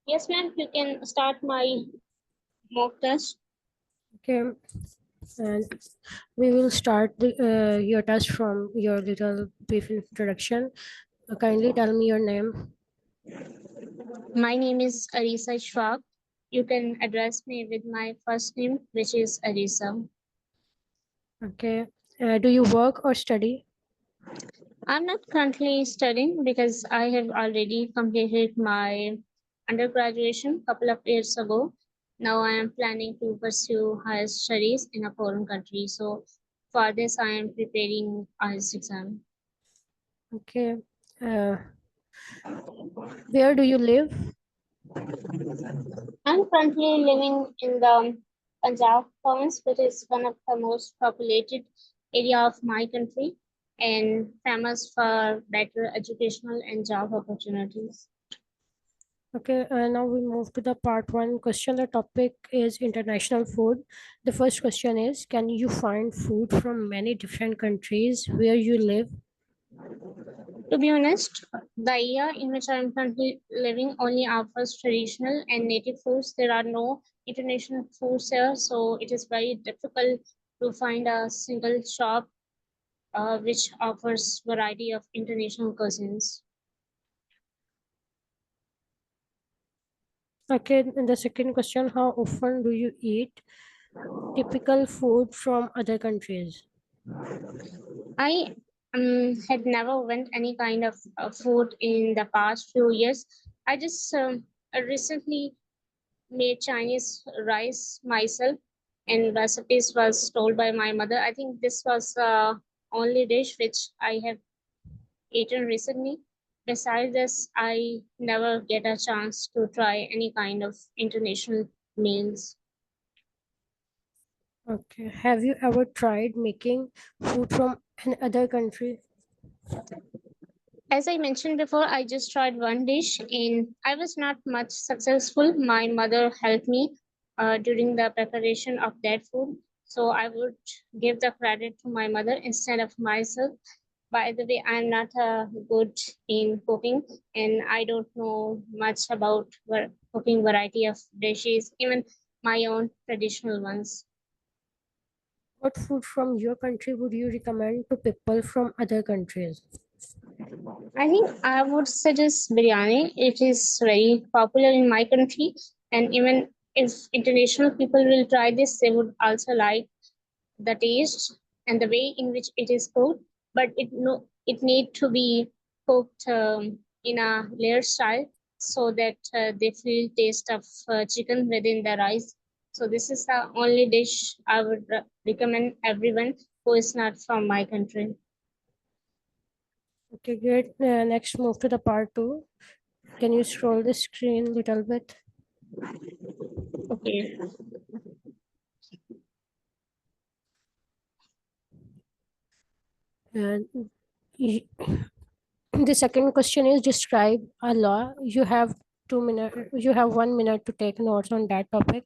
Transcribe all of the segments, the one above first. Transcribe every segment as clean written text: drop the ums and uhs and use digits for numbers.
Yes, ma'am, you can start my mock test. Okay, and we will start your test from your little brief introduction. Kindly tell me your name. My name is Arisa Schwab. You can address me with my first name, which is Arisa. Okay, do you work or study? I'm not currently studying because I have already completed my undergraduation a couple of years ago. Now I am planning to pursue higher studies in a foreign country. So for this, I am preparing IELTS exam. Okay, uh, where do you live? I'm currently living in the Punjab province, which is one of the most populated area of my country and famous for better educational and job opportunities. Okay, now we move to the part one question. The topic is international food. The first question is: can you find food from many different countries where you live? To be honest, the area in which I am currently living only offers traditional and native foods. There are no international foods here, so it is very difficult to find a single shop which offers variety of international cuisines. Okay, and the second question: how often do you eat typical food from other countries? I had never went any kind of food in the past few years. I just recently made Chinese rice myself, and recipes was told by my mother. I think this was the only dish which I have eaten recently. Besides this, I never get a chance to try any kind of international meals. Okay, have you ever tried making food from another country? As I mentioned before, I just tried one dish and I was not much successful. My mother helped me during the preparation of that food. So I would give the credit to my mother instead of myself. By the way, I'm not good in cooking and I don't know much about cooking variety of dishes, even my own traditional ones. What food from your country would you recommend to people from other countries? I think I would suggest biryani. It is very popular in my country, and even if international people will try this, they would also like the taste and the way in which it is cooked. But it need to be cooked in a layered style so that they feel taste of chicken within the rice. So this is the only dish I would recommend everyone who is not from my country. Okay, great. Next, move to the part two. Can you scroll the screen a little bit? Okay. And y- the second question is describe a law. You have 2 minutes. You have 1 minute to take notes on that topic.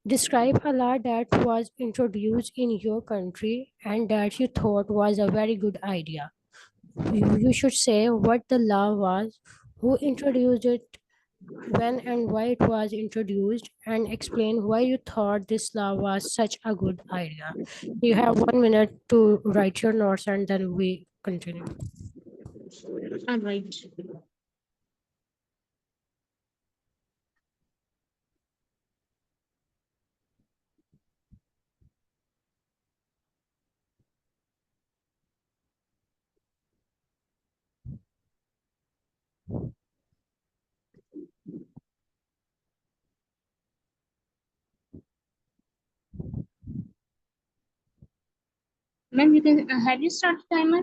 Describe a law that was introduced in your country and that you thought was a very good idea. You should say what the law was, who introduced it, when and why it was introduced, and explain why you thought this law was such a good idea. You have 1 minute to write your notes and then we continue. All right. Ma'am, you can have you started timer?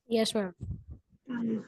Yes, ma'am. Mm.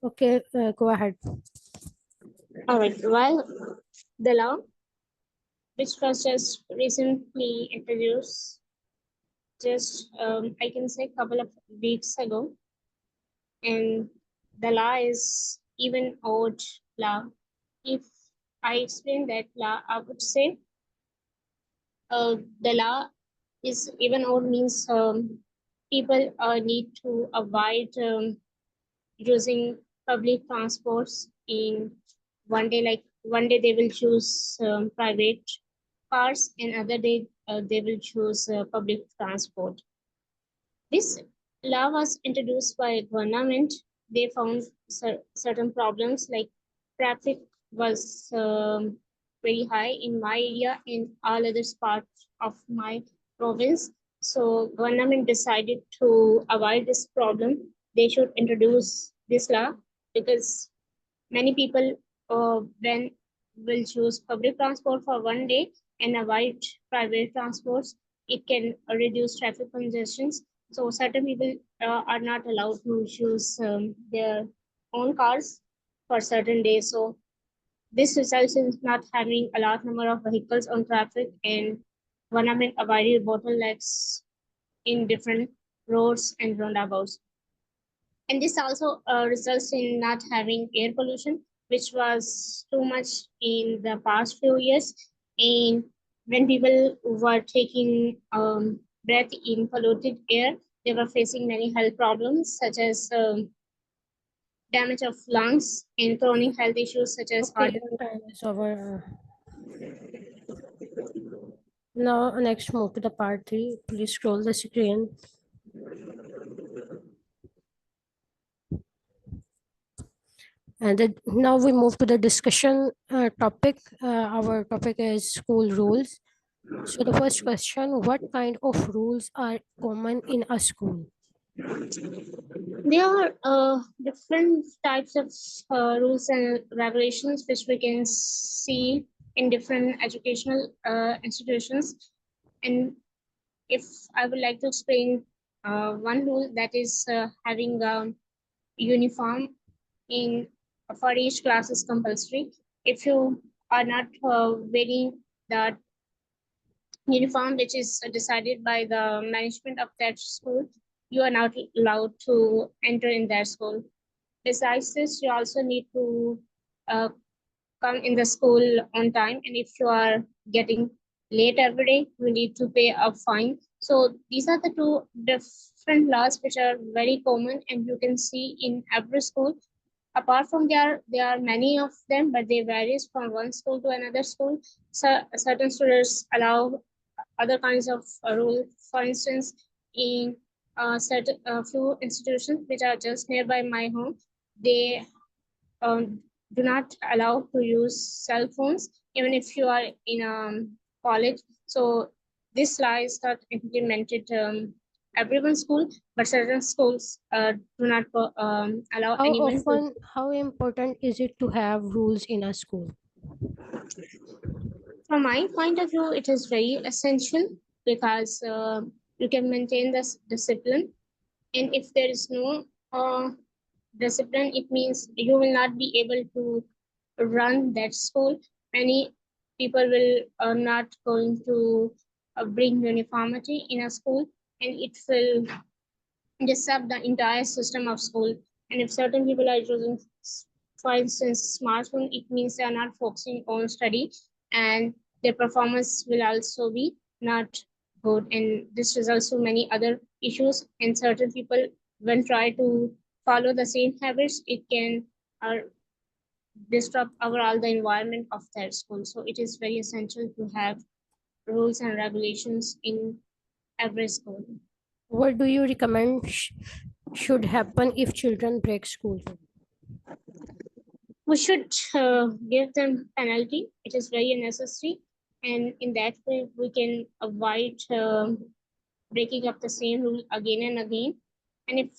Okay, go ahead. All right. Well, the law, which was just recently introduced, just I can say a couple of weeks ago, and the law is even old law. If I explain that law, I would say the law is even old means people need to avoid using public transports in one day. Like one day they will choose private cars, and other day they will choose public transport. This law was introduced by government. They found certain problems like traffic was very high in my area and all other parts of my province. So government decided to avoid this problem. They should introduce this law because many people when will choose public transport for one day and avoid private transports. It can reduce traffic congestions. So certain people are not allowed to choose their own cars for certain days. So this results in not having a large number of vehicles on traffic, and government avoided bottlenecks in different roads and roundabouts. And this also results in not having air pollution, which was too much in the past few years. And when people were taking breath in polluted air, they were facing many health problems such as damage of lungs and chronic health issues such as Okay, cardiac. your time is over. Now, next move to the part 3. Please scroll the screen. And now we move to the discussion topic. Our topic is school rules. So the first question, what kind of rules are common in a school? There are different types of rules and regulations which we can see in different educational institutions. And if I would like to explain one rule, that is having a uniform in for each class is compulsory. If you are not wearing the uniform which is decided by the management of that school, you are not allowed to enter in that school. Besides this, you also need to uh, come in the school on time, and if you are getting late every day, you need to pay a fine. So these are the two different laws which are very common, and you can see in every school. Apart from there are many of them, but they varies from one school to another school. So certain students allow other kinds of rule. For instance, in certain few institutions which are just nearby my home, they do not allow to use cell phones even if you are in college. So this law is not implemented everyone school, but certain schools do not allow How anyone to. often, how important is it to have rules in a school? From my point of view, it is very essential because you can maintain this discipline, and if there is no discipline, it means you will not be able to run that school. Many people will not going to bring uniformity in a school, and it will disrupt the entire system of school. And if certain people are using, for instance, smartphone, it means they are not focusing on study, and their performance will also be not good. And this results to many other issues. And certain people, when try to follow the same habits, it can disrupt overall the environment of their school. So it is very essential to have rules and regulations in every school. What do you recommend should happen if children break school? We should give them penalty. It is very necessary, and in that way we can avoid breaking up the same rule again and again. And if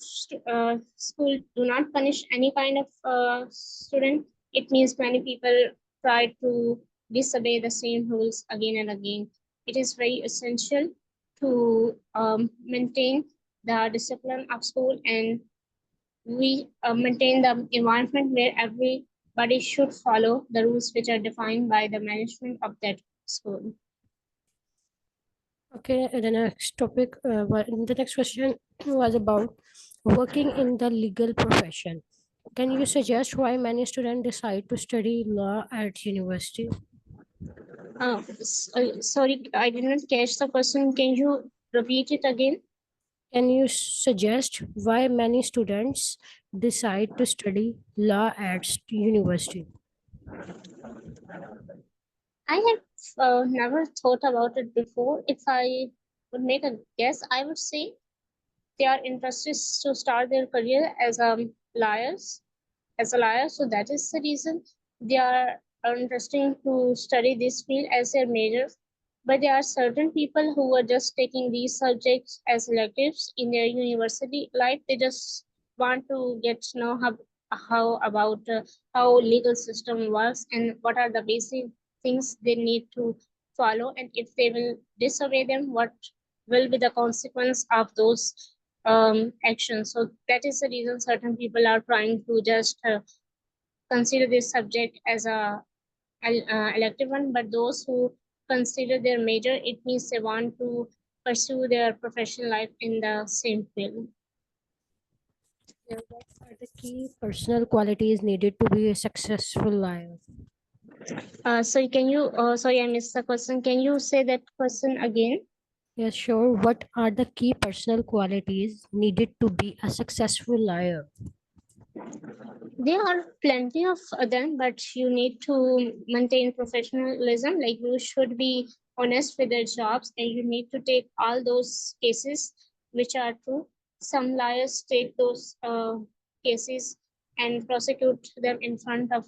school do not punish any kind of student, it means many people try to disobey the same rules again and again. It is very essential to maintain the discipline of school and we maintain the environment where everybody should follow the rules which are defined by the management of that school. Okay, the next topic, the next question was about working in the legal profession. Can you suggest why many students decide to study law at university? Sorry, I didn't catch the question. Can you repeat it again? Can you suggest why many students decide to study law at university? I have never thought about it before. If I would make a guess, I would say they are interested to start their career as lawyers, as a lawyer. So that is the reason they are interested to study this field as their major. But there are certain people who are just taking these subjects as electives in their university life. They just want to get to know how about how legal system works and what are the basic things they need to follow, and if they will disobey them, what will be the consequence of those actions. So that is the reason certain people are trying to just consider this subject as a elective one, but those who consider their major, it means they want to pursue their professional life in the same field. What are the key personal qualities needed to be a successful lawyer? So can you, sorry, I missed the question. Can you say that question again? Yes, sure. What are the key personal qualities needed to be a successful lawyer? There are plenty of them, but you need to maintain professionalism. Like you should be honest with their jobs, and you need to take all those cases which are true. Some lawyers take those cases and prosecute them in front of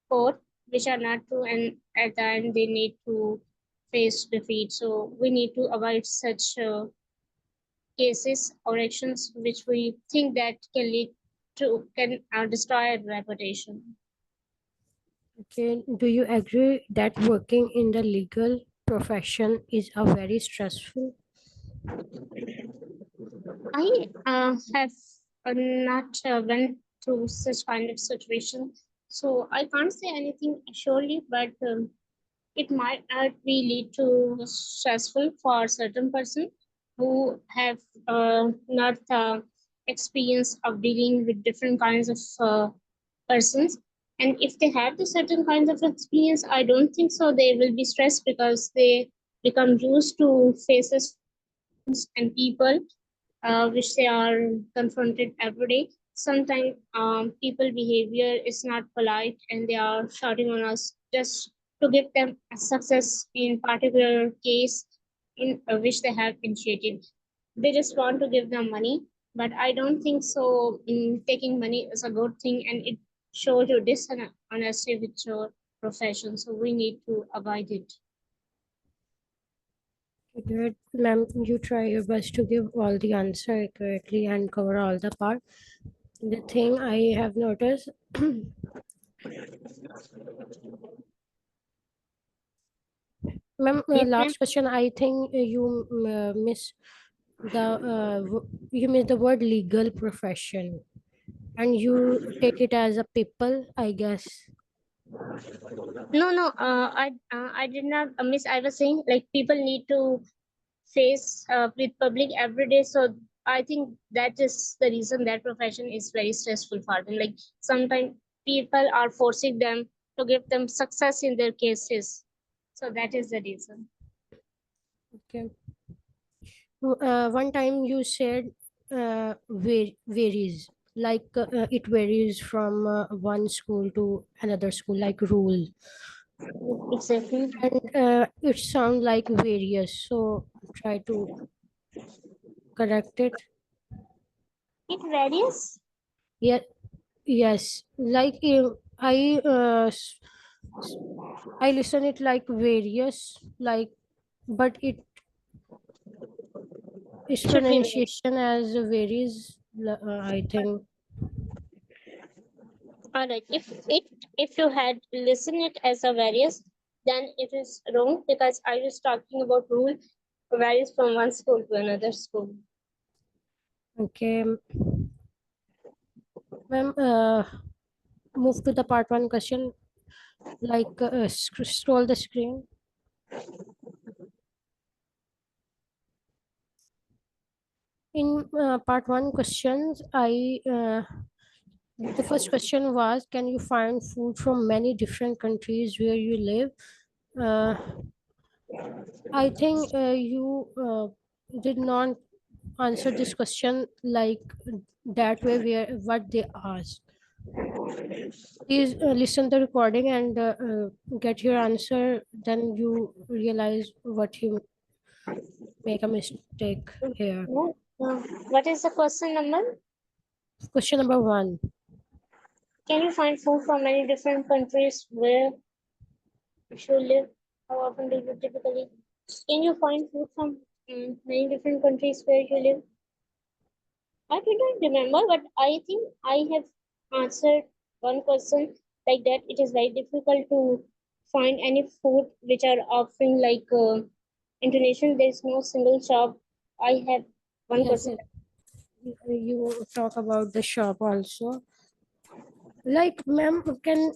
court, which are not true, and at the end they need to face defeat. So we need to avoid such cases or actions which we think that can lead to can destroy a reputation. Okay, do you agree that working in the legal profession is a very stressful? I have not went through such kind of situation, so I can't say anything surely, but it might not be lead to stressful for certain person who have not experience of dealing with different kinds of persons, and if they have the certain kinds of experience, I don't think so they will be stressed because they become used to faces and people which they are confronted every day. Sometimes people behavior is not polite and they are shouting on us just to give them a success in particular case in which they have initiated. They just want to give them money, but I don't think so. Taking money is a good thing, and it shows your dishonesty with your profession. So we need to avoid it. Good, ma'am. You try your best to give all the answer correctly and cover all the part. The thing I have noticed, ma'am, Yes, ma'am. last question. I think you miss you miss the word legal profession, and you take it as a people, I guess. No, no. I did not miss. I was saying like people need to face with public every day. So I think that is the reason that profession is very stressful for them. Like sometimes people are forcing them to give them success in their cases. So that is the reason. Okay. One time you said varies, like it varies from one school to another school, like rule, Exactly. and it sounds like various. So try to correct it. It varies. Yeah, yes. Like I listen it like various, like, but its Should be varies. pronunciation as varies. I think. All right. If you had listened it as a various, then it is wrong because I was talking about rule varies from one school to another school. Okay. Ma'am, move to the part one question. Like scroll the screen. In part one questions, the first question was, can you find food from many different countries where you live? Uh, I think you did not answer this question like that way where what they asked. Please listen the recording and get your answer. Then you realize what you make a mistake here. No. What is the question number? Question number one. Can you find food from many different countries where you live? How often do you typically? Can you find food from many different countries where you live? I do not remember, but I think I have answered one question like that. It is very difficult to find any food which are offering like international. There is no single shop. I have one Yes, question. you talk about the shop also. Like, ma'am, can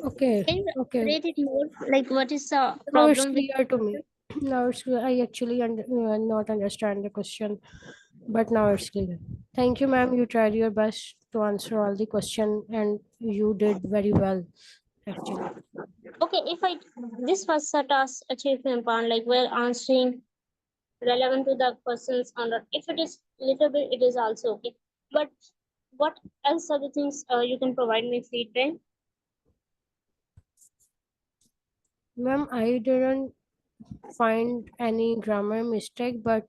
okay, Can you okay. elaborate it more? Like, what is the Now it's problem with clear to me. Now it's clear. I actually not understand the question, but now it's clear. Thank you, ma'am. You tried your best to answer all the question, and you did very well, actually. okay? If I this was a task achievement plan, like we're answering relevant to the questions on the, if it is little bit, it is also okay. But what else are the things you can provide me feedback? Ma'am, I didn't find any grammar mistake, but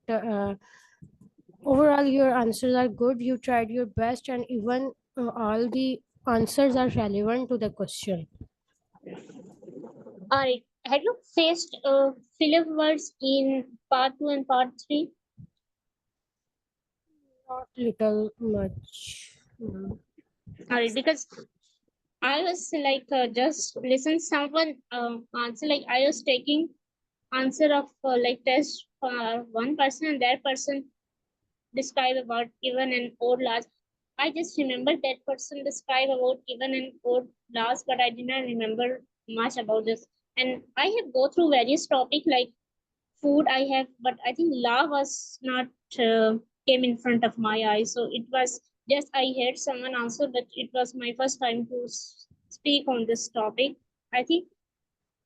overall your answers are good. You tried your best, and even all the answers are relevant to the question. All right. Have you faced filler words in part two and part three? Not little much. Mm. All right, because I was like just listen someone answer, like I was taking answer of like test for one person and that person describe about even and odd last. I just remember that person describe about even and odd last, but I did not remember much about this. And I have go through various topic like food I have, but I think la was not came in front of my eyes. So it was just I heard someone answer, but it was my first time to speak on this topic. I think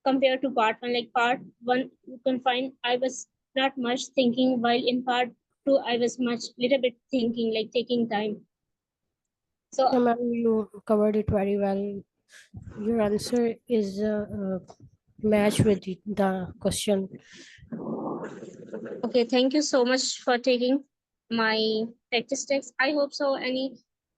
compared to part one, like part one, you can find I was not much thinking, while in part two, I was much little bit thinking, like taking time. So Yeah, ma'am, you covered it very well. Your answer is match with the question. okay, thank you so much for taking my statistics. I hope so.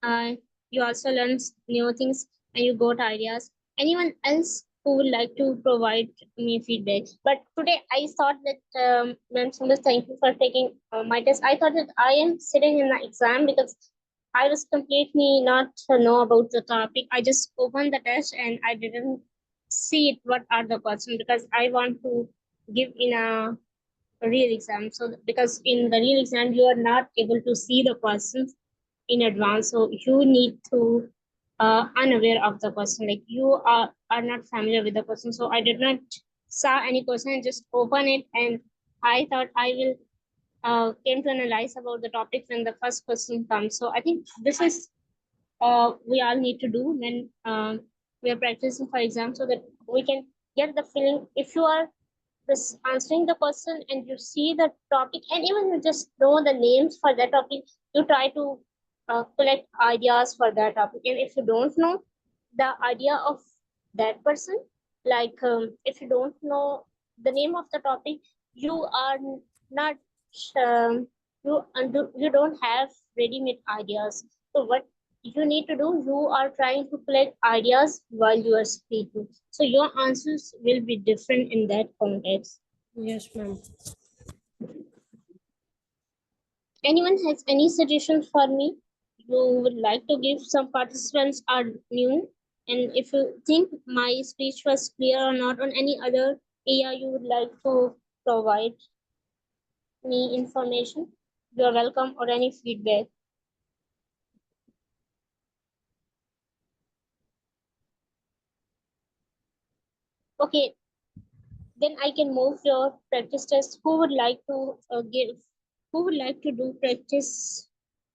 Uh, you also learned new things and you got ideas. Anyone else who would like to provide me feedback? But today I thought that, Ma'am Sundar, thank you for taking my test. I thought that I am sitting in the exam because I was completely not know about the topic. I just opened the test and I didn't see it. What are the questions? Because I want to give in a real exam. So because in the real exam you are not able to see the questions in advance, so you need to unaware of the question, like you are not familiar with the question. So I did not saw any question and just open it, and I thought I will came to analyze about the topic when the first question comes. So I think this is we all need to do when we are practicing for exam, so that we can get the feeling. If you are this answering the question and you see the topic and even you just know the names for that topic, you try to collect ideas for that topic. And if you don't know the idea of that person, like if you don't know the name of the topic, you are not you don't have ready-made ideas. So what you need to do, you are trying to collect ideas while you are speaking, so your answers will be different in that context. Yes, ma'am. Anyone has any suggestion for me? You would like to give? Some participants are new, and if you think my speech was clear or not on any other area you would like to provide me information, you are welcome, or any feedback. Okay, then I can move your practice test. Who would like to who would like to do practice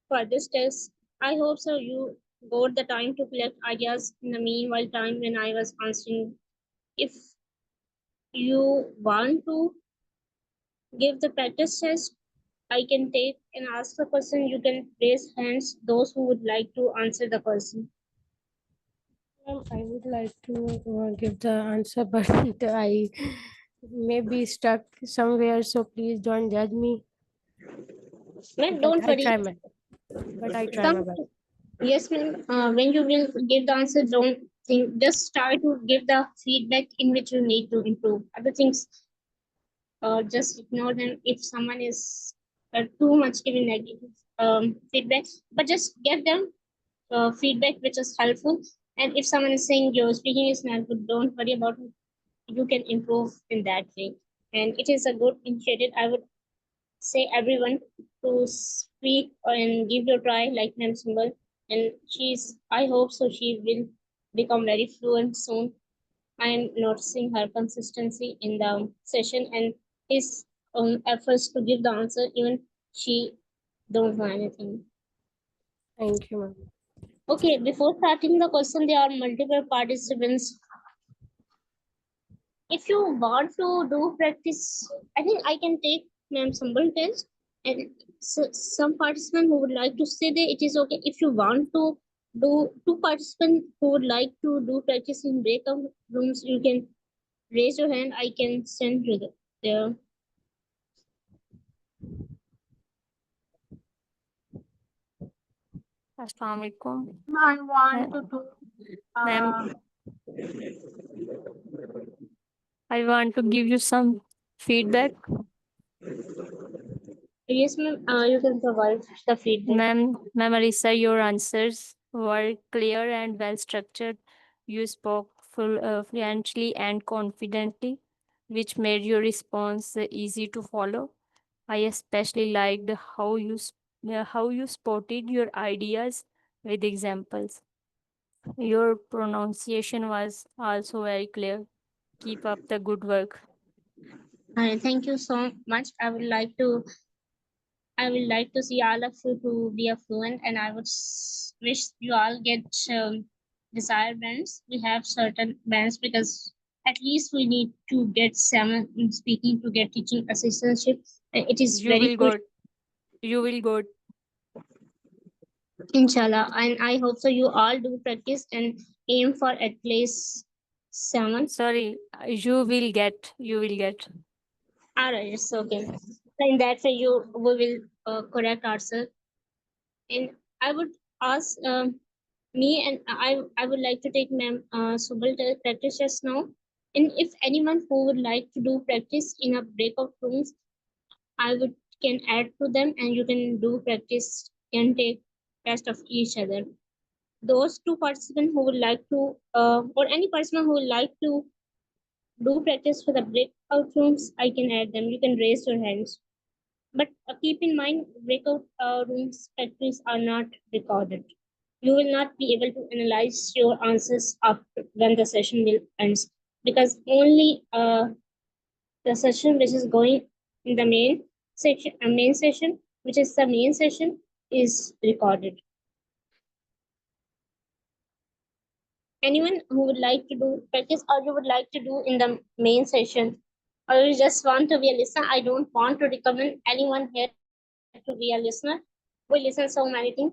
for this test? I hope so you got the time to collect ideas in the meanwhile time when I was answering. If you want to give the practice test, I can take and ask the person. You can raise hands, those who would like to answer the question. I would like to give the answer, but I may be stuck somewhere, so please don't judge me. Ma'am, But don't I worry. try my but I try my Some best. yes, ma'am. When you will give the answer, don't think. Just try to give the feedback in which you need to improve. Other things, just ignore them. If someone is too much giving negative feedback, but just give them feedback which is helpful. And if someone is saying your speaking is not good, don't worry about it. You can improve in that way. And it is a good initiative. I would say everyone to speak and give your try like Ma'am Symbol. And I hope so she will become very fluent soon. I am noticing her consistency in the session and his efforts to give the answer, even she don't know anything. Thank you, ma'am. Okay, before starting the question, there are multiple participants. If you want to do practice, I think I can take Ma'am Symbol test. And some participant who would like to stay there, it is okay. If you want to do two participants who would like to do practice in breakout rooms, you can raise your hand. I can send you there. Assalamualaikum. I want to do. Ma'am, I want to give you some feedback. Yes, ma'am. You can provide the feedback. Ma'am Marisa, your answers were clear and well structured. You spoke fluently and confidently, which made your response easy to follow. I especially liked how you spotted your ideas with examples. Your pronunciation was also very clear. Keep up the good work. Thank you so much. I would like to see all of you to be a fluent, and I would wish you all get desired bands. We have certain bands because at least we need to get 7 in speaking to get teaching assistantship. It is You very will good, go. You will go. inshallah, and I hope so. You all do practice and aim for at least 7. Sorry, you will get. You will get. All right, it's okay. In that way, we will correct ourselves. And I would ask me and I would like to take Ma'am Subal to practice just now. And if anyone who would like to do practice in a breakout rooms, I would can add to them and you can do practice and take test of each other. Those two participants who would like to or any person who would like to do practice for the breakout rooms, I can add them. You can raise your hands. But keep in mind, breakout rooms practice are not recorded. You will not be able to analyze your answers after when the session will ends because only the session which is going in the main session, which is the main session, is recorded. Anyone who would like to do practice or you would like to do in the main session, or you just want to be a listener, I don't want to recommend anyone here to be a listener. We listen so many things.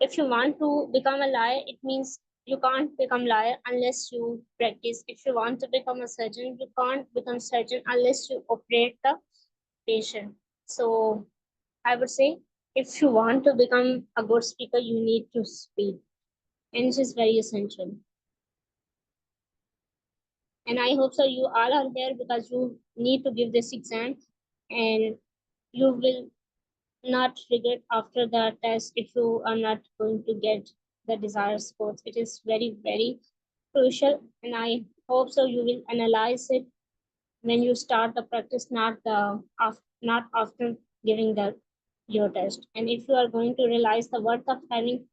If you want to become a liar, it means you can't become liar unless you practice. If you want to become a surgeon, you can't become surgeon unless you operate the patient. So I would say if you want to become a good speaker, you need to speak. And this is very essential. And I hope so you all are here because you need to give this exam and you will not regret after the test if you are not going to get the desired scores. It is very, very crucial, and I hope so you will analyze it when you start the practice, not after giving the your test. And if you are going to realize the worth of having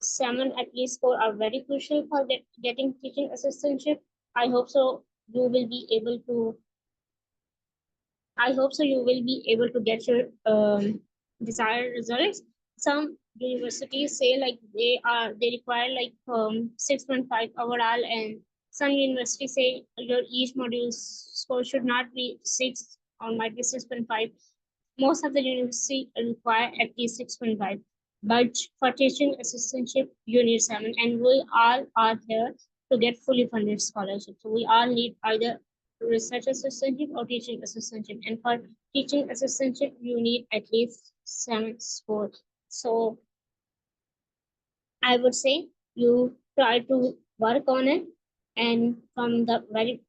7 at least score are very crucial for getting teaching assistantship, I hope so you will be able to. I hope so. You will be able to get your desired results. Some universities say like they require like 6.5 overall, and some universities say your each module score should not be 6 or might be 6.5. Most of the university require at least 6.5. But for teaching assistantship, you need 7, and we all are here to get fully funded scholarship. So we all need either research assistantship or teaching assistantship. And for teaching assistantship, you need at least 7 score. So I would say you try to work on it, and from the very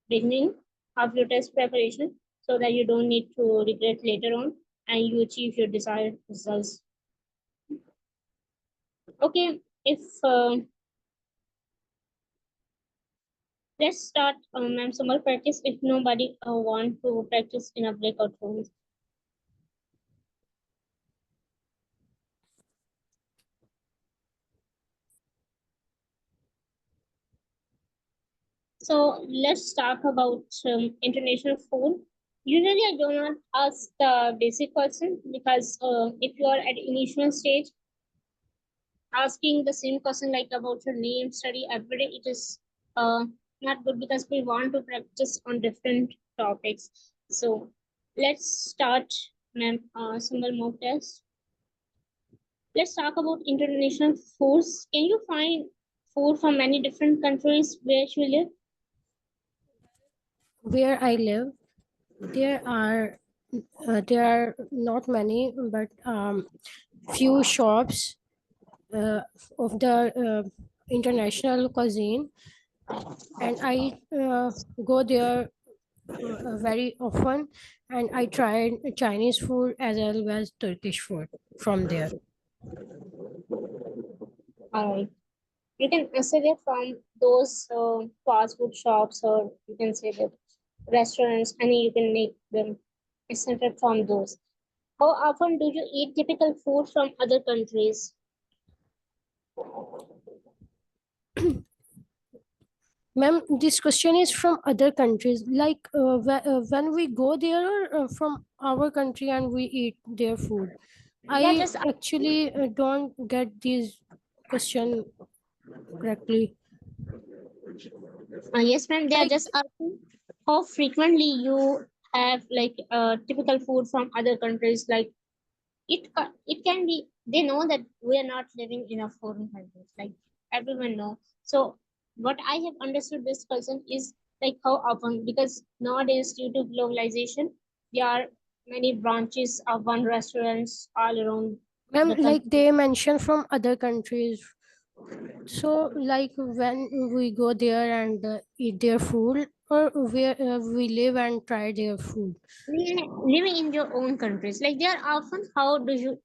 beginning of your test preparation, so that you don't need to regret later on and you achieve your desired results. Okay, if let's start ma'am summer practice if nobody want to practice in a breakout room. So let's talk about international food. Usually I do not ask the basic question because if you are at initial stage, asking the same question like about your name, study every day, it is not good because we want to practice on different topics. So let's start, ma'am, single mock test. Let's talk about international foods. Can you find food from many different countries where you live? Where I live, there are not many, but few shops of the international cuisine, and I go there very often, and I tried Chinese food as well as Turkish food from there. You can say that from those fast food shops, or you can say that restaurants, and you can make them centered from those. How often do you eat typical food from other countries? Ma'am, this question is from other countries. Like when we go there from our country and we eat their food. Yeah, I just actually don't get this question correctly. yes, ma'am. They are Like just asking how frequently you have like typical food from other countries. Like it can be they know that we are not living in a foreign country. Like everyone know. So what I have understood this person is like how often, because nowadays due to globalization, there are many branches of one restaurants all around ma'am, the like country. they mention from other countries. So like when we go there and eat their food, or where we live and try their food. Living in your own countries, like they are often how do you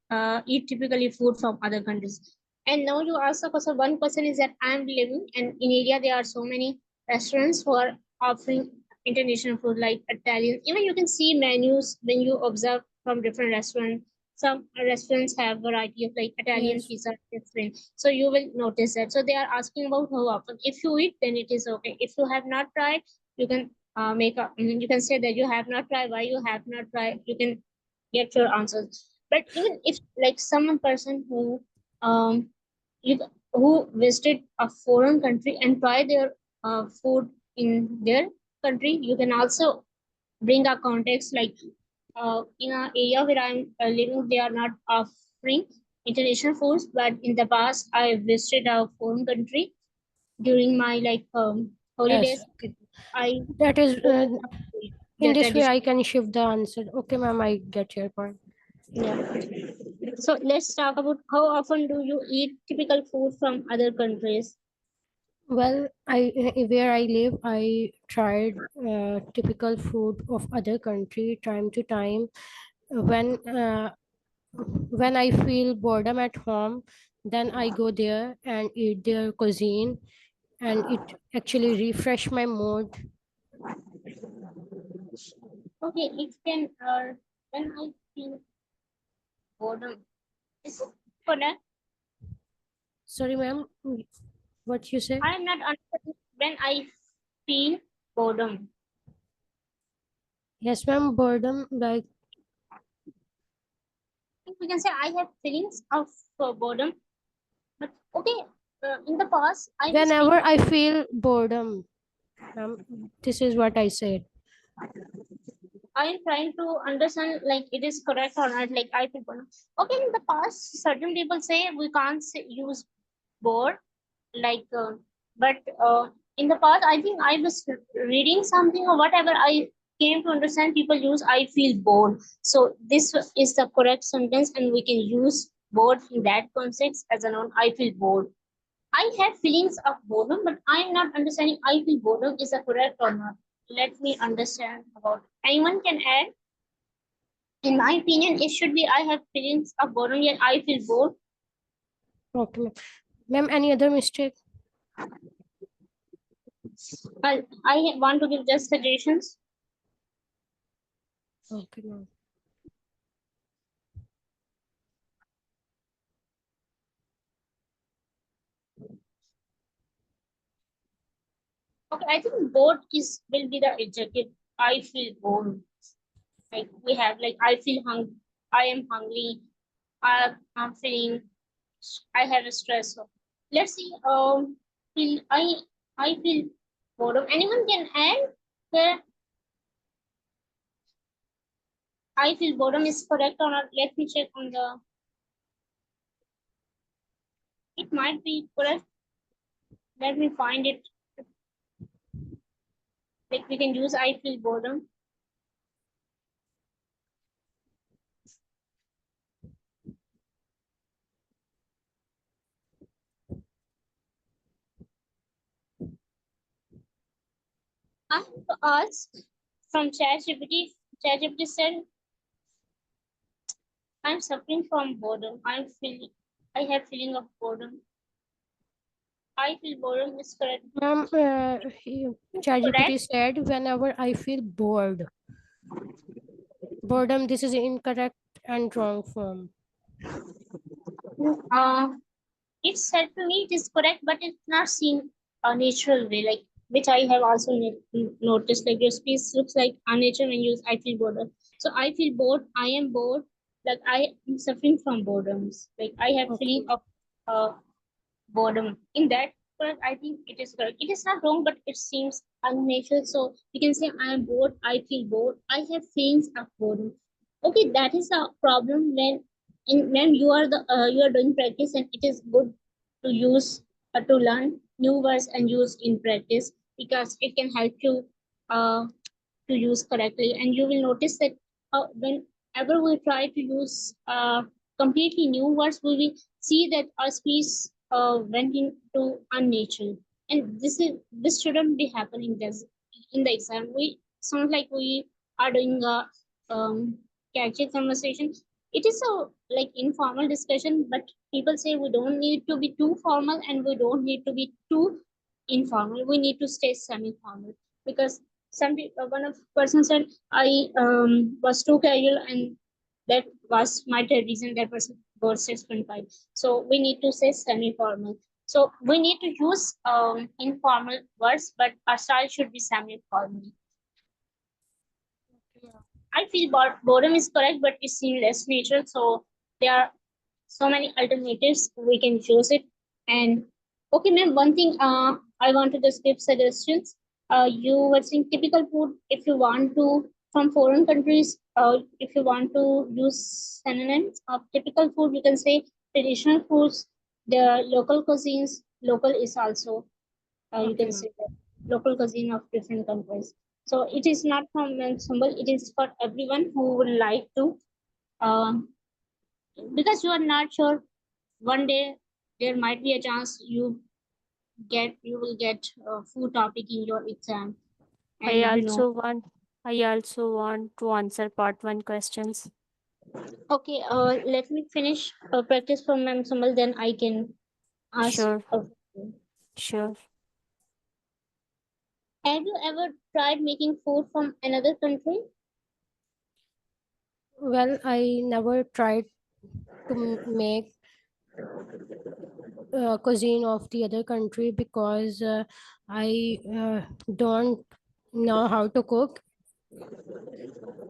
eat typically food from other countries. And now you ask a question, one person is that I'm living, and in India there are so many restaurants who are offering international food like Italian. Even you can see menus when you observe from different restaurants. Some restaurants have variety of like Italian Yes. pizza different, so you will notice that. So they are asking about how often. If you eat, then it is okay. If you have not tried, you can make a you can say that you have not tried, why you have not tried, you can get your answers. But even if like some person who um you, who visited a foreign country and try their food in their country, you can also bring a context like in an area where I'm living, they are not offering international foods, but in the past I visited a foreign country during my like Yes. holidays. I That is in their this way tradition. I can shift the answer. Okay, ma'am, I get your point. Yeah. So let's talk about how often do you eat typical food from other countries? Well, I where I live, I tried typical food of other country time to time. When when I feel boredom at home, then I go there and eat their cuisine, and it actually refresh my mood. Okay, it can when I feel boredom. Is it for that? Sorry, ma'am, what you say? I am not understanding when I feel boredom. Yes, ma'am. Boredom, like We can say I have feelings of boredom, but okay, in the past I was whenever I feel boredom, ma'am, this is what I said. I am trying to understand like it is correct or not. Like I feel boredom. Okay, in the past, certain people say we can't use bored. Like, but in the past, I think I was reading something or whatever. I came to understand people use I feel bored. So this is the correct sentence, and we can use bored in that context as a noun. I feel bored. I have feelings of boredom, but I'm not understanding I feel boredom is a correct or not. Let me understand about it. Anyone can add. In my opinion, it should be I have feelings of boredom, yet I feel bored. Okay, ma'am. Ma'am, any other mistake? I want to give just suggestions. Okay, ma'am. Okay, I think bored is will be the adjective. I feel bored. Like we have like I feel hungry. I am hungry. I'm feeling. I have a stress. So let's see. Feel I feel boredom. Anyone can add here. I feel boredom is correct or not. Let me check on the. It might be correct. Let me find it. Like we can use I feel boredom. I have asked from ChatGPT. ChatGPT said, "I'm suffering from boredom. I have feeling of boredom. I feel boredom is correct. Ma'am, ChatGPT Correct. said whenever I feel bored. Boredom, this is incorrect and wrong form. Uh, it said to me it is correct, but it's not seen a natural way, like which I have also noticed. Like your speech looks like unnatural when you use I feel bored. So I feel bored. I am bored. Like I am suffering from boredoms. Like I have Okay. feeling of uh boredom. In that part, I think it is correct. It is not wrong, but it seems unnatural. So you can say, I am bored, I feel bored, I have feelings of boredom. Okay, that is a problem when you are doing practice, and it is good to use to learn new words and use in practice, because it can help you uh, to use correctly. And you will notice that whenever we try to use completely new words, we will see that our speech went into unnatural. And this shouldn't be happening this in the exam. We sound like we are doing a catchy conversation. It is a like informal discussion, but people say we don't need to be too formal and we don't need to be too informal. We need to stay semi-formal, because one of person said I was too casual, and that was might have reason that person got 6.5. So we need to say semi-formal. So we need to use informal words, but our style should be semi-formal. I feel boredom is correct, but it seems less natural. So there are so many alternatives we can choose it. And okay, ma'am, one thing I want to just give suggestions. You were saying typical food. If you want to from foreign countries, if you want to use synonyms of typical food, you can say traditional foods. The local cuisines. Local is also you Okay, can ma'am. say that local cuisine of different countries. So it is not from symbol. It is for everyone who would like to. Um, because you are not sure, one day there might be a chance you will get a food topic in your exam, I and you know. also want to answer part one questions. Okay, let me finish practice from Ma'am Sumal, then I can ask. Sure, sure. Have you ever tried making food from another country? Well, I never tried to make cuisine of the other country because I don't Now, how to cook?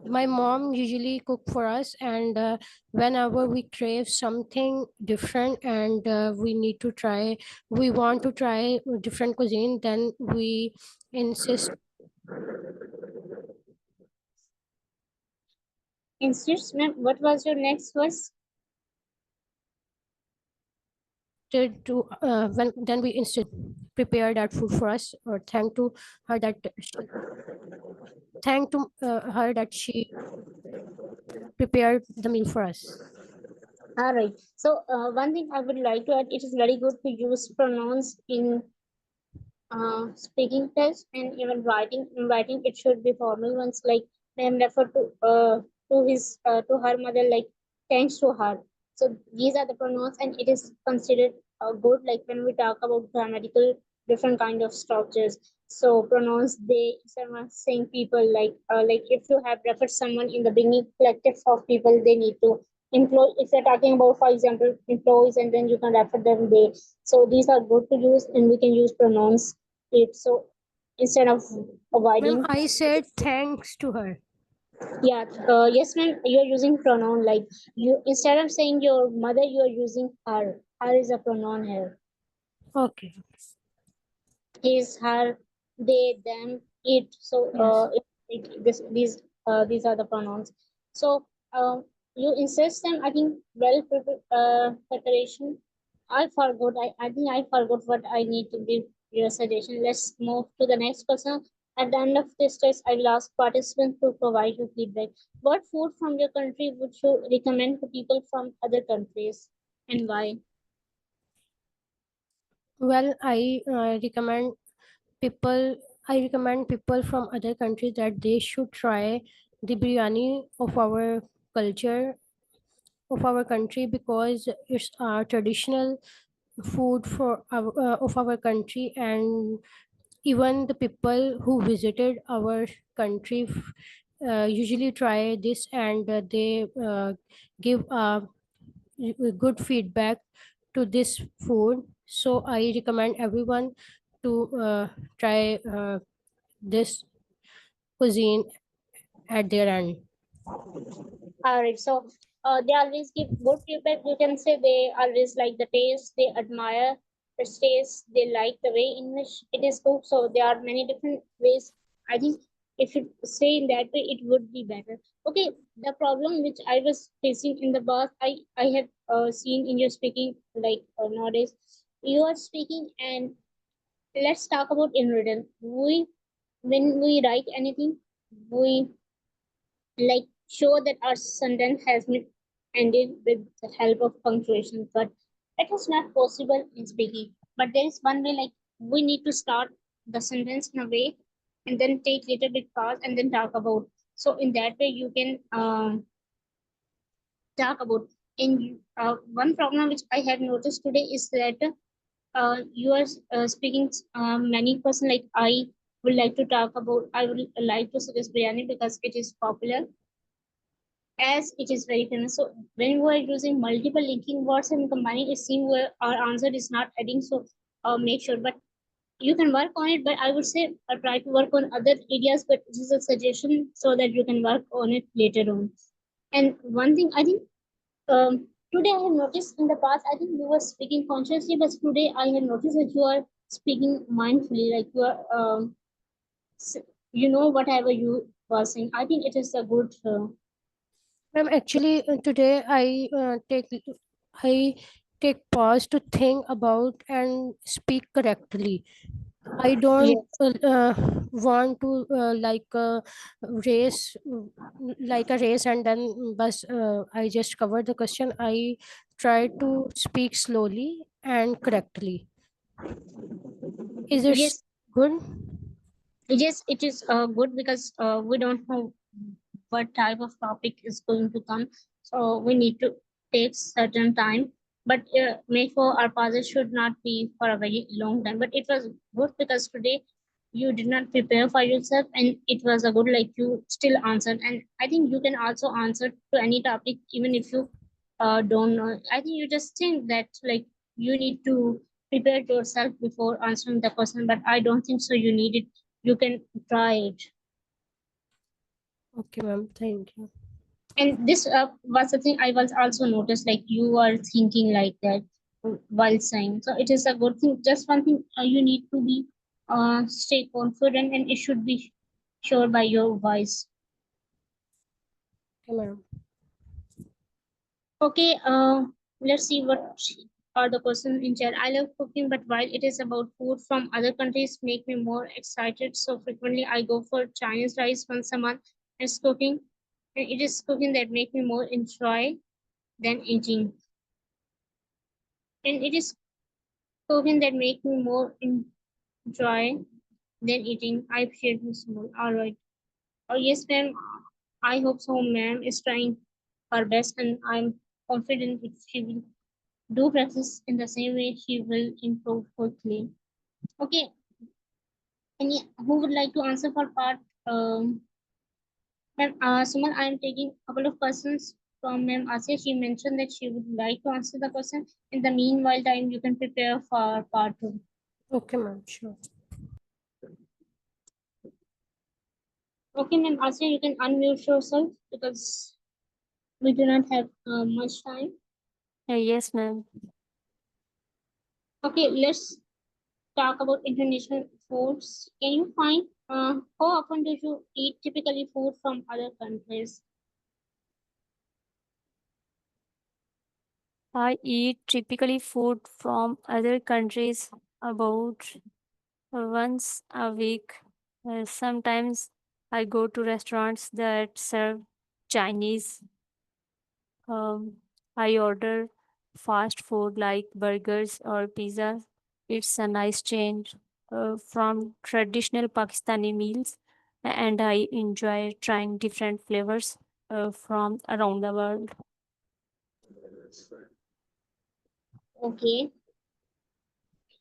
My mom usually cook for us, and whenever we crave something different and we want to try different cuisine, then we insist Insists, ma'am. What was your next verse? to when then we insist prepare that food for us, or thank to her that her that she prepared the meal for us. All right. So one thing I would like to add, it is very good to use pronouns in speaking test and even writing. In writing, it should be formal ones like ma'am refer to her mother like thanks to her. So these are the pronouns, and it is considered good like when we talk about grammatical different kind of structures. So pronouns they someone saying people like if you have referred someone in the beginning collective of people, they need to employ. If you're talking about, for example, employees, and then you can refer them they. So these are good to use, and we can use pronouns it. So instead of Ma'am, avoiding, I said thanks to her. yeah, yes, ma'am, you're using pronoun like you instead of saying your mother, you're using her. Her is a pronoun here. Okay. His, her, they, them, it. So Yes. these are the pronouns. So you insist them. I think preparation. I think I forgot what I need to give your suggestion. Let's move to the next person. At the end of this test, I will ask participants to provide you feedback. What food from your country would you recommend to people from other countries, and why? Well, people I recommend people from other countries that they should try the biryani culture of our country, because it's our traditional food of our country, and even the people who visited our country usually try this, and they give good feedback to this food. So I recommend everyone to try this cuisine at their end. All right. So they always give good feedback. You can say they always like the taste, they admire the taste, they like the way in which it is cooked. So there are many different ways. I think if you say in that way, it would be better. Okay. The problem which I was facing in the past, I have seen in your speaking like nowadays, you are speaking, and let's talk about in written. We when we write anything, we like show that our sentence has been ended with the help of punctuation, but it is not possible in speaking. But there is one way like we need to start the sentence in a way and then take little bit pause and then talk about. So in that way you can talk about. In one problem which I have noticed today is that you are speaking many person like I would like to suggest biryani because it is popular as it is very famous. So when we are using multiple linking words and combining, it seems where our answer is not adding. So make sure, but you can work on it. But I would say try to work on other areas. But this is a suggestion so that you can work on it later on. And one thing I think today I have noticed in the past, I think you were speaking consciously, but today I have noticed that you are speaking mindfully, like you are, you know, whatever you were saying. I think it is a good. Actually, today I take pause to think about and speak correctly. I don't Yes. want to race like a race, and then I just cover the question. I try to speak slowly and correctly. Is it Yes, good? yes, it is good because we don't know what type of topic is going to come. So we need to take certain time. But make sure our pauses should not be for a very long time. But it was good because today you did not prepare for yourself, and it was a good like you still answered. And I think you can also answer to any topic even if you don't know. I think you just think that like you need to prepare yourself before answering the question, but I don't think so. You need it you can try it. Okay, ma'am. Thank you. And this was the thing I was also noticed, like you are thinking like that while saying. So it is a good thing. Just one thing, you need to be stay confident, and it should be sure by your voice. Okay, ma'am. Okay, let's see what are the questions in chat. I love cooking, but while it is about food from other countries, make me more excited. So frequently, I go for Chinese rice once a month. It's cooking, and it is cooking that make me more enjoy than eating. And it is cooking that make me more enjoy than eating. I appreciate this more. All right. Oh yes, ma'am. I hope so. Ma'am is trying her best, and I'm confident if she will do practice in the same way, she will improve quickly. Okay. Any who would like to answer for part? Ma'am, Suman, I am taking a couple of questions from Ma'am Asya. She mentioned that she would like to answer the question. In the meanwhile, time you can prepare for part two. Okay, ma'am. Sure. Okay, Ma'am Asya, you can unmute yourself because we do not have much time. Yes, ma'am. Okay, let's talk about international foods. Can you find how often do you eat typically food from other countries? I eat typically food from other countries about once a week. Sometimes I go to restaurants that serve Chinese. I order fast food like burgers or pizzas. It's a nice change from traditional Pakistani meals, and I enjoy trying different flavors from around the world. Okay.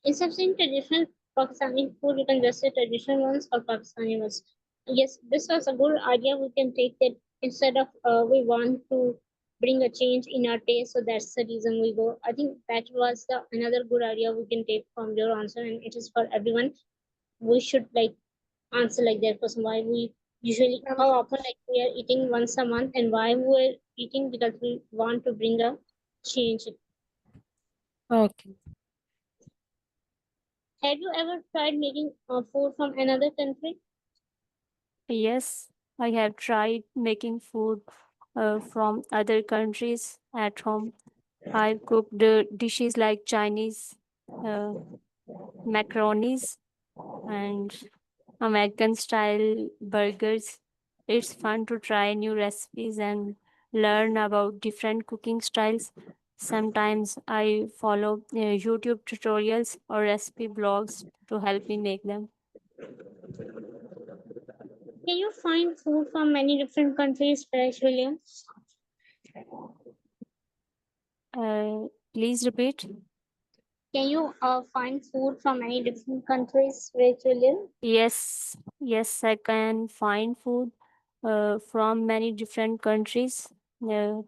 Instead of saying traditional Pakistani food, you can just say traditional ones or Pakistani ones. Yes, this was a good idea. We can take that instead of we want to bring a change in our taste, so that's the reason we go. I think that was the another good idea we can take from your answer, and it is for everyone. We should like answer like that person. Why we usually how often like we are eating once a month, and why we're eating because we want to bring a change. Okay. Have you ever tried making food from another country? Yes, I have tried making food from other countries at home. I've cooked dishes like Chinese uh, macaronis and American style burgers. It's fun to try new recipes and learn about different cooking styles. Sometimes I follow YouTube tutorials or recipe blogs to help me make them. Can you find food from many different countries, Fresh William? Please repeat. Can you find food from many different countries, Fresh William? Yes, I can find food from many different countries. Uh,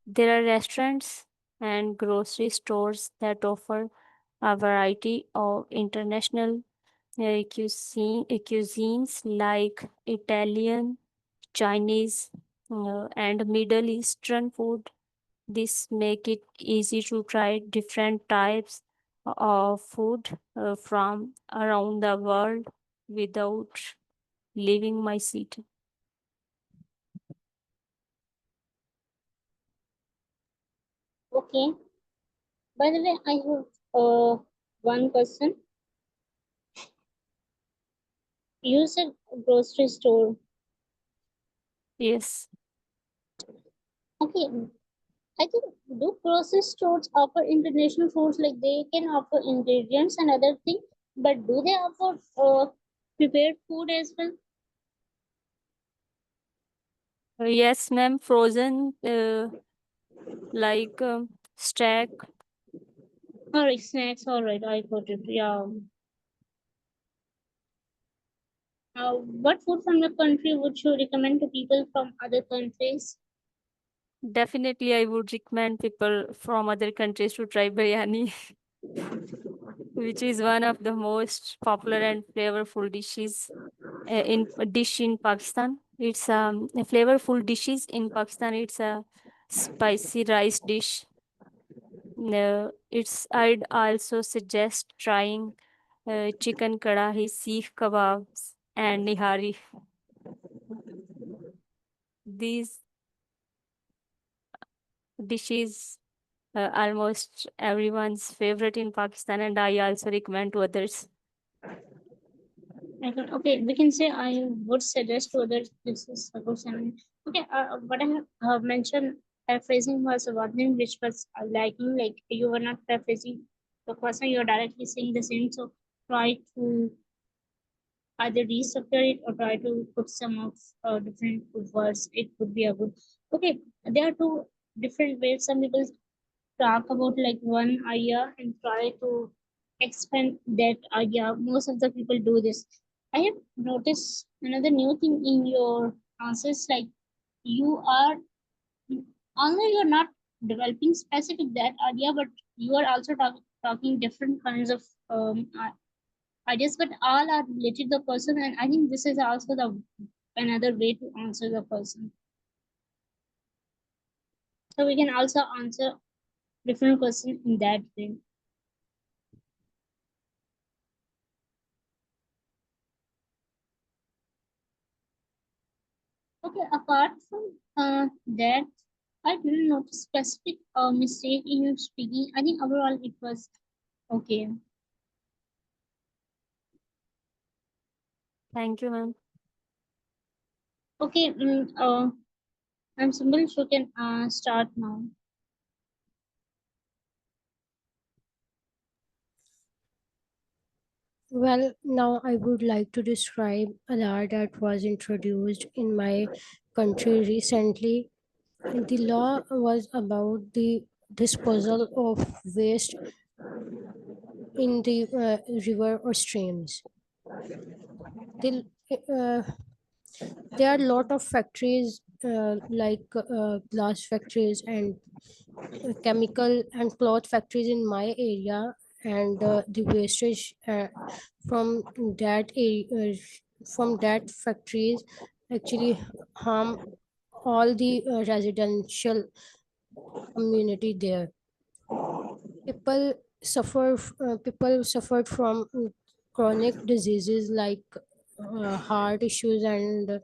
there are restaurants and grocery stores that offer a variety of international cuisines like Italian, Chinese, and Middle Eastern food. This make it easy to try different types of food from around the world without leaving my seat. Okay. By the way, I have one question. You said grocery store. Yes, Okay. I think do grocery stores offer international foods like they can offer ingredients and other things, but do they offer prepared food as well? yes, ma'am. Frozen like steak. All right, snacks. All right, I got it. Yeah. What food from your country would you recommend to people from other countries? Definitely, I would recommend people from other countries to try biryani. which is one of the most popular and flavorful dishes in Pakistan. It's a flavorful dishes in Pakistan. It's a spicy rice dish. I'd also suggest trying chicken kadahi, seekh kebabs, and nihari. These dishes almost everyone's favorite in Pakistan, and I also recommend to others. Okay, we can say I would suggest to others this is a good salmon. Okay, what I have mentioned paraphrasing was one thing which was liking, like you were not paraphrasing the person, you're directly saying the same. So try to either restructure it or try to put some of different words. It would be a good. Okay, there are two different ways. Some people talk about like one idea and try to expand that idea. Most of the people do this. I have noticed another new thing in your answers, like you are although you're not developing specific that idea, but you are also talking different kinds of ideas, but all are related to the person, and I think this is also the another way to answer the person. So we can also answer different question in that way. Okay, apart from that, I didn't notice specific mistake in your speaking. I think overall it was okay. Thank you, ma'am. Okay, I'm Simple. You can start now. Well, now I would like to describe a law that was introduced in my country recently. The law was about the disposal of waste in the river or streams. The, uh, there are a lot of factories like glass factories and chemical and cloth factories in my area, and the wastage from that from that factories actually harm all the residential community there. People suffered from chronic diseases like heart issues and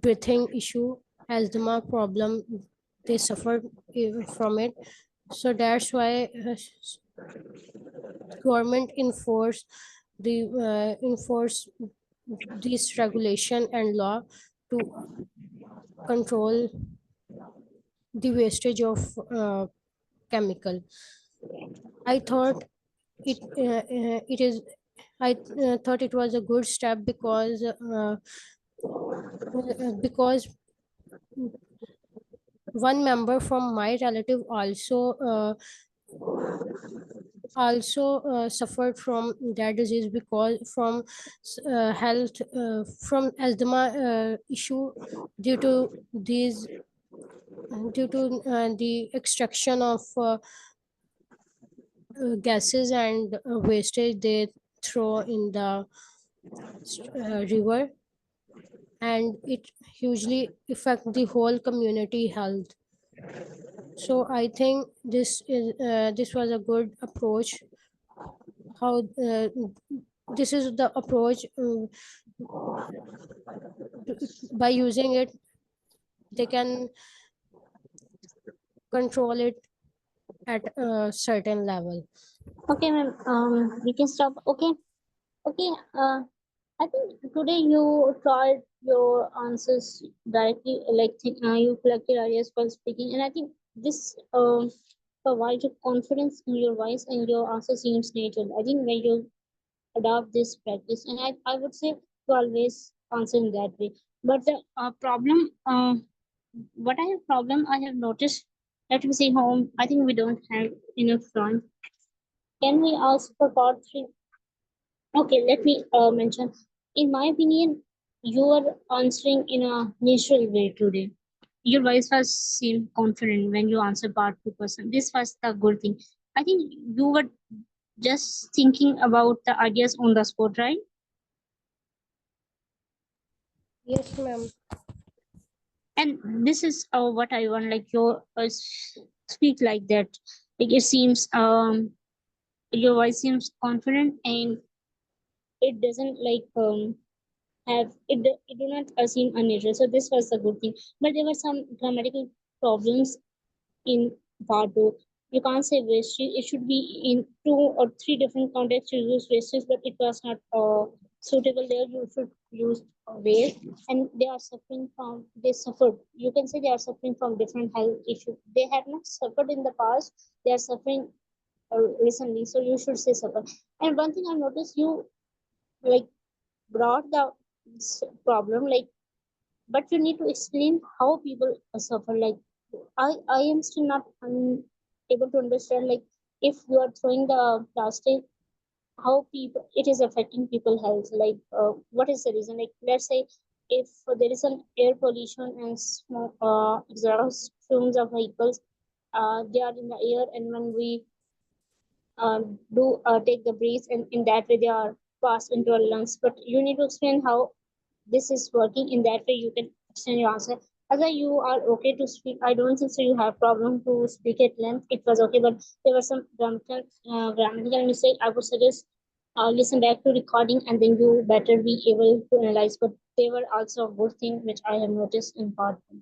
breathing issue, asthma problem. They suffered from it. So that's why government enforce this regulation and law to control the wastage of chemical. I thought it is I thought it was a good step because one member from my relative also suffered from that disease because from health from asthma issue due to these due to the extraction of gases and wastage they throw in the river, and it hugely affect the whole community health. So I think this was a good approach. How this is the approach by using it they can control it at a certain level. Okay, ma'am. We can stop. Okay. Okay. I think today you tried your answers directly, like you collected ideas while speaking, and I think this provides you confidence in your voice and your answer seems natural. I think when you adopt this practice, and I would say to always answer in that way. But the what I have problem I have noticed. Let me see home. I think we don't have enough time. Can we ask for part three? Okay, let me mention. In my opinion, you are answering in a natural way today. Your voice was seemed confident when you answered part 2%. This was the good thing. I think you were just thinking about the ideas on the spot, right? Yes, ma'am. And this is what I want, like your speak like that. Like it seems your voice seems confident and it doesn't like it do not seem unnatural. So this was a good thing. But there were some grammatical problems in part two. You can't say wastage. It should be in 2 or 3 different contexts. You use wastage, but it was not suitable there. You should use waste, and they are suffering from. They suffered. You can say they are suffering from different health issues. They have not suffered in the past. They are suffering recently. So you should say suffer. And one thing I noticed, you like brought the problem like, but you need to explain how people suffer. Like I am still not able to understand, like if you are throwing the plastic, how people it is affecting people health. Like what is the reason? Like let's say if there is an air pollution and smoke exhaust fumes of vehicles, they are in the air, and when we do take the breeze, and in that way they are passed into our lungs. But you need to explain how this is working. In that way you can extend your answer. As you are okay to speak, I don't think so you have problem to speak at length. It was okay, but there were some grammatical mistake. I would suggest listen back to recording, and then you better be able to analyze. But they were also a good thing which I have noticed in part one,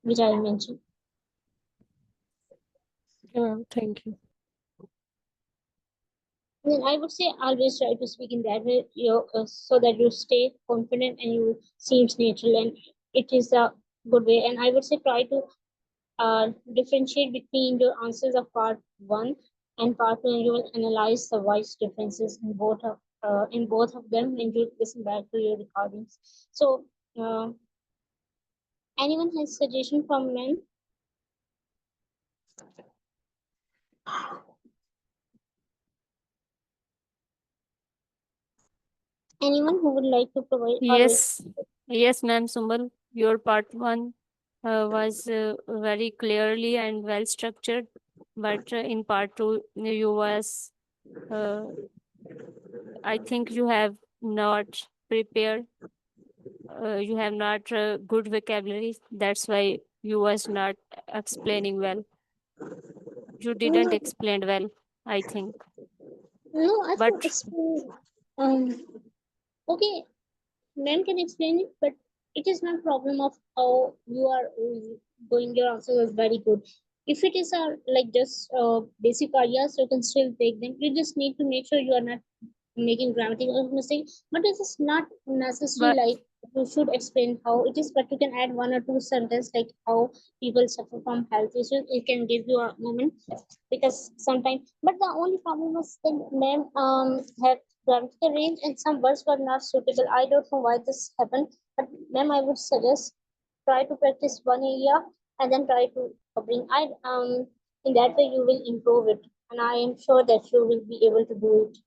which I mentioned. Okay, ma'am. Thank you. Then I would say always try to speak in that way, so that you stay confident and you seems natural, and it is a good way. And I would say try to differentiate between your answers of part one and part two, and you will analyze the voice differences in both of them, and you listen back to your recordings. So, anyone has suggestion from men? Anyone who would like to provide? Yes, ma'am, Sumbal. Your part one was very clearly and well structured, but in part two, you was, I think you have not prepared. You have not good vocabulary. That's why you was not explaining well. You didn't No, explain well, I think. no, I can But explain. Um, okay, men can explain it, but it is not problem of how you are going. Your answer was very good. If it is like just basic ideas, you can still take them. You just need to make sure you are not making grammatical mistake. But it is not necessary but like you should explain how it is, but you can add 1 or 2 sentences like how people suffer from health issues. It can give you a moment, because sometimes. But the only problem was the name had grammatical range and some words were not suitable. I don't know why this happened, but ma'am, I would suggest try to practice one area and then try to bring. I in that way you will improve it, and I am sure that you will be able to do it.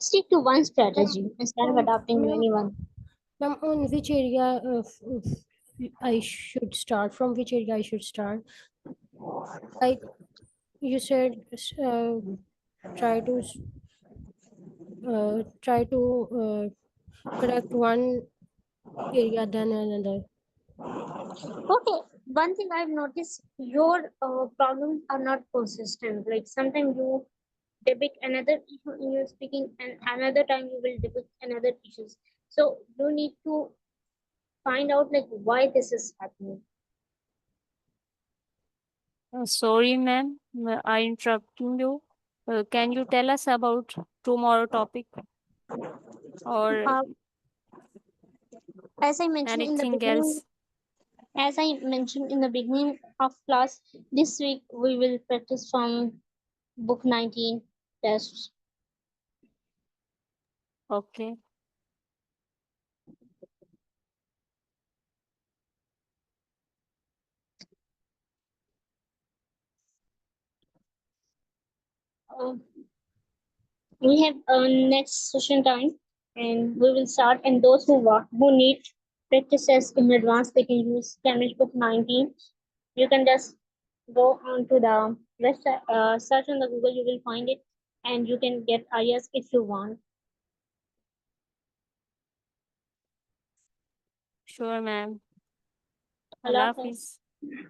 Stick to one strategy instead of adopting Ma'am, many one. ma'am, on which area of I should start? From which area I should start? Like you said, try to correct one area then another. Okay, one thing I've noticed, your problems are not consistent. Like sometimes you depict another issue in your speaking, and another time you will depict another issues. So you need to find out like why this is happening. sorry, ma'am, I interrupting you. Can you tell us about tomorrow topic or Uh, as I mentioned in the anything beginning, else? as I mentioned in the beginning of class, this week we will practice from book 19 tests. Okay. Uh, we have next session time, and we will start. And those who need practices in advance, they can use Cambridge book 19. You can just go on to the Just search on the Google, you will find it, and you can get ayahs if you want. Sure, ma'am. Allah Allah Hafiz. Hafiz.